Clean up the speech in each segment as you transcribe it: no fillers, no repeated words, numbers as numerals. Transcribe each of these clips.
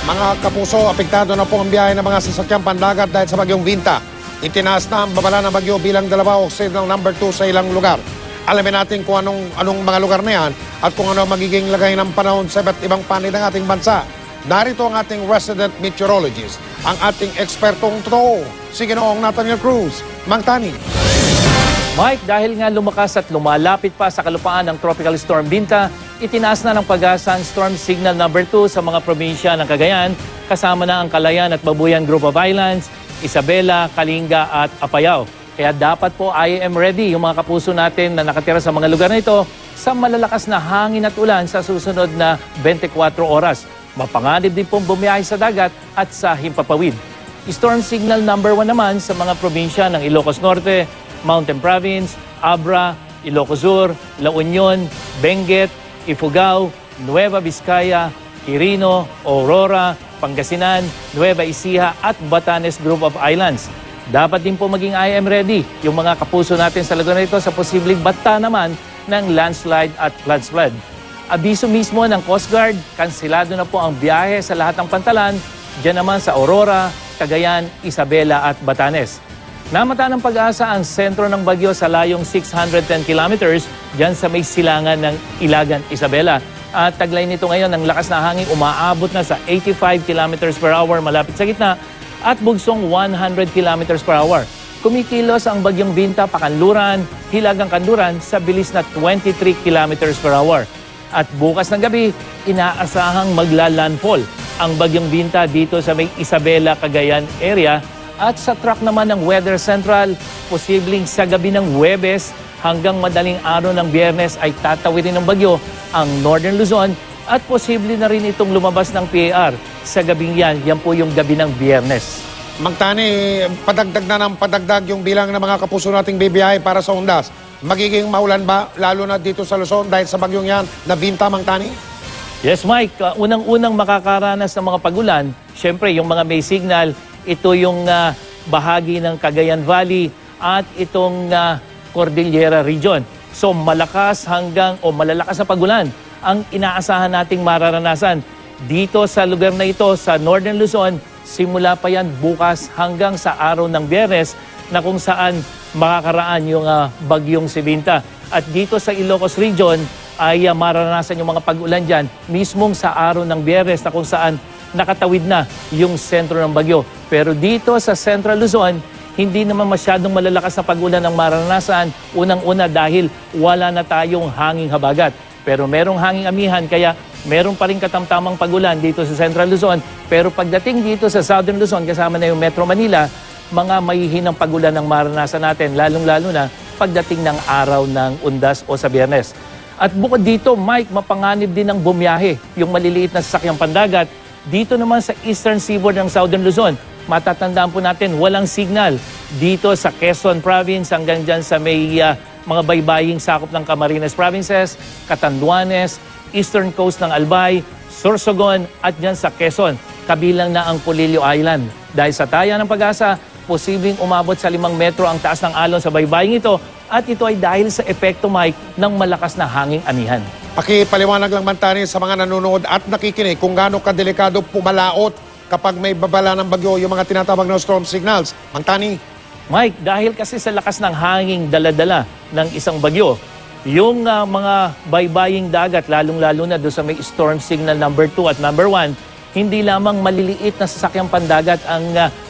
Mga kapuso, apektado na po ang biyahe ng mga sasakyang pandagat dahil sa bagyong Vinta. Itinaas na ang babala ng bagyo bilang dalawa o signal number 2 sa ilang lugar. Alamin natin kung anong mga lugar na yan at kung ano magiging lagay ng panahon sa iba't ibang panig ng ating bansa. Narito ang ating resident meteorologist, ang ating ekspertong totoo, si Ginoong Nathaniel Cruz. Mang Tani. Mike, dahil nga lumakas at lumalapit pa sa kalupaan ng Tropical Storm Vinta, itinaas na ng Pag-asa ang Storm Signal number 2 sa mga probinsya ng Cagayan, kasama na ang Calayan at Babuyan Group of Islands, Isabela, Kalinga at Apayao. Kaya dapat po IAM ready yung mga kapuso natin na nakatira sa mga lugar na ito sa malalakas na hangin at ulan sa susunod na 24 oras. Mapanganib din pong bumiyahe sa dagat at sa himpapawid. Storm Signal number 1 naman sa mga probinsya ng Ilocos Norte, Mountain Province, Abra, Ilocos Sur, La Union, Benguet, Ifugao, Nueva Vizcaya, Quirino, Aurora, Pangasinan, Nueva Ecija at Batanes Group of Islands. Dapat din po maging IAM ready yung mga kapuso natin sa lugar na ito sa posibleng bata naman ng landslide at flood. Abiso mismo ng Coast Guard, kansilado na po ang biyahe sa lahat ng pantalan, dyan naman sa Aurora, Cagayan, Isabela at Batanes. Namata ng Pag-asa ang sentro ng bagyo sa layong 610 kilometers dyan sa may silangan ng Ilagan, Isabela. At taglay nito ngayon ng lakas na hangin umaabot na sa 85 kilometers per hour malapit sa gitna at bugsong 100 kilometers per hour. Kumikilos ang bagyong Vinta pakanluran, Hilagang Kanluran sa bilis na 23 kilometers per hour. At bukas ng gabi, inaasahang maglalandfall ang bagyong Vinta dito sa may Isabela, Cagayan area. At sa track naman ng Weather Central, posibleng sa gabi ng Huwebes hanggang madaling araw ng Biyernes ay tatawirin ng bagyo ang Northern Luzon at posible na rin itong lumabas ng PAR sa gabing yan. Yan po yung gabi ng Biyernes. Mang Tani, padagdag na ng padagdag yung bilang ng mga kapuso nating bibiyahe para sa undas. Magiging maulan ba, lalo na dito sa Luzon dahil sa bagyong yan na Vinta, Mang Tani? Yes, Mike. Unang-unang makakaranas ng mga pagulan, syempre yung mga may signal, ito yung bahagi ng Cagayan Valley at itong Cordillera Region. So malalakas na pagulan ang inaasahan nating mararanasan dito sa lugar na ito sa Northern Luzon. Simula pa yan bukas hanggang sa araw ng Biyernes na kung saan makakaraan yung bagyong si Vinta. At dito sa Ilocos Region ay mararanasan yung mga pag-ulan dyan mismong sa araw ng Biyernes na kung saan nakatawid na yung sentro ng bagyo. Pero dito sa Central Luzon, hindi naman masyadong malalakas na pag-ulan ang mararanasan. Unang-una dahil wala na tayong hanging habagat. Pero merong hanging amihan kaya meron pa rin katamtamang pag-ulan dito sa Central Luzon. Pero pagdating dito sa Southern Luzon, kasama na yung Metro Manila, mga mahihinang pag-ulan ang mararanasan natin, lalong-lalo na pagdating ng araw ng undas o sa Biyernes. At bukod dito, Mike, mapanganib din ang bumiyahe, yung maliliit na sasakyang pandagat. Dito naman sa Eastern Seaboard ng Southern Luzon, matatandaan po natin walang signal. Dito sa Quezon Province hanggang dyan sa may mga baybaying sakop ng Camarines Provinces, Catanduanes, Eastern Coast ng Albay, Sorsogon at dyan sa Quezon, kabilang na ang Polillo Island. Dahil sa taya ng Pag-asa, posibleng umabot sa 5 metro ang taas ng alon sa baybaying ito at ito ay dahil sa epekto, Mike, ng malakas na hanging anihan. Pakipaliwanag lang, Mang Tani, sa mga nanonood at nakikinig kung gaano kadelikado pumalaot kapag may babala ng bagyo yung mga tinatawag na storm signals. Mang Tani. Mike, dahil kasi sa lakas ng hanging dala-dala ng isang bagyo, yung mga baybaying dagat, lalong-lalo na doon sa may storm signal number 2 at number 1, hindi lamang maliliit na sasakyang pandagat ang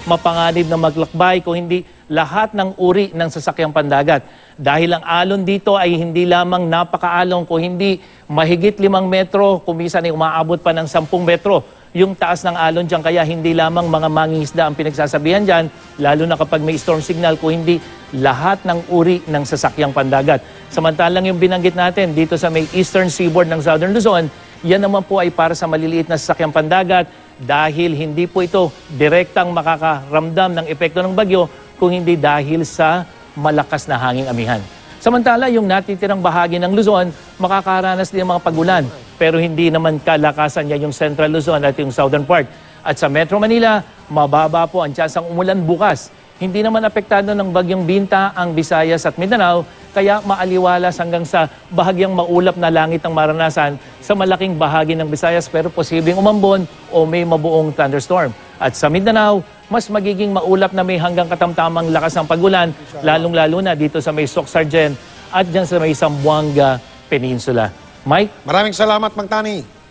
mapanganib na maglakbay, kung hindi lahat ng uri ng sasakyang pandagat. Dahil ang alon dito ay hindi lamang napakaalon, kung hindi mahigit 5 metro, kumisan ay umaabot pa ng 10 metro. Yung taas ng alon dyan, kaya hindi lamang mga mangingisda ang pinagsasabihan dyan, lalo na kapag may storm signal, kung hindi lahat ng uri ng sasakyang pandagat. Samantalang yung binanggit natin dito sa may Eastern Seaboard ng Southern Luzon, yan naman po ay para sa maliliit na sasakyang pandagat dahil hindi po ito direktang makakaramdam ng epekto ng bagyo kung hindi dahil sa malakas na hanging amihan. Samantala, yung natitirang bahagi ng Luzon, makakaranas din ng mga pagulan. Pero hindi naman kalakasan niya yung Central Luzon at yung Southern part. At sa Metro Manila, mababa po ang tsansang umulan bukas. Hindi naman apektado ng bagyong Binta ang Visayas at Mindanao, kaya maaliwalas hanggang sa bahagyang maulap na langit ang maranasan sa malaking bahagi ng Visayas, pero posibleng umambon o may mabuong thunderstorm. At sa Mindanao, mas magiging maulap na may hanggang katamtamang lakas ng pagulan, lalong-lalo na dito sa may Soc-Sargent at dyan sa may Zamboanga Peninsula. Mike? Maraming salamat, Mang Tani.